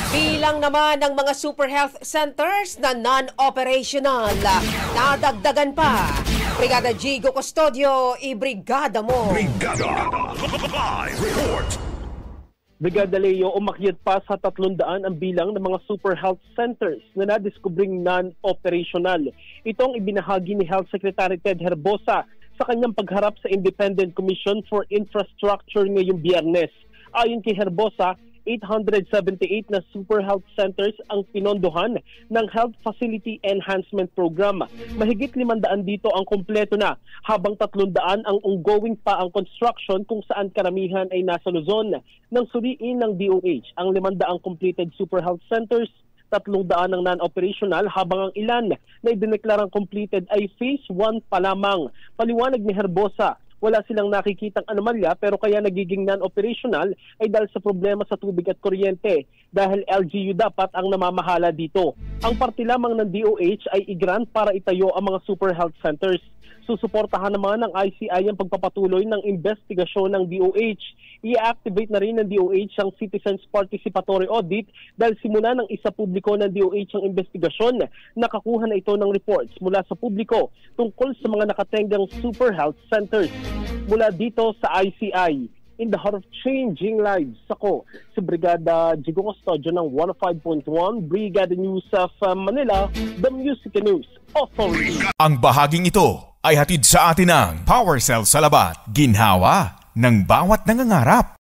Bilang naman ng mga super health centers na non-operational, nadagdagan pa. Brigada Jigo Custodio, ibrigada mo. Brigada Live Report. Brigada Leo, umakyat pa sa 300 ang bilang ng mga super health centers na nadiskubring non-operational. Ito ang ibinahagi ni Health Secretary Ted Herbosa sa kanyang pagharap sa Independent Commission for Infrastructure ngayong Biyernes. Ayon kay Herbosa, 878 na super health centers ang pinondohan ng Health Facility Enhancement Program. Mahigit 500 dito ang kumpleto na, habang 300 ang ongoing pa ang construction kung saan karamihan ay nasa Luzon. Nang suriin ng DOH, ang 500 completed super health centers, 300 ang non-operational, habang ang ilan na idineklarang completed ay phase 1 pa lamang. Paliwanag ni Herbosa, wala silang nakikitang anomalya pero kaya nagiging non-operational ay dahil sa problema sa tubig at kuryente dahil LGU dapat ang namamahala dito. Ang parte lamang ng DOH ay i-grant para itayo ang mga super health centers. Susuportahan naman ng ICI ang pagpapatuloy ng investigasyon ng DOH. I-activate na rin ng DOH ang Citizens Participatory Audit dahil simula ng isa publiko ng DOH ang investigasyon. Nakakuha na ito ng reports mula sa publiko tungkol sa mga nakatenggang super health centers. Mula dito sa ICI, in the heart of changing lives, ako si Brigada Jigo Custodio ng 105.1 Brigada News of Manila, the Music News Authority. Ang bahaging ito ay hatid sa atin ng Power Cell Salabat, ginhawa ng bawat nangangarap.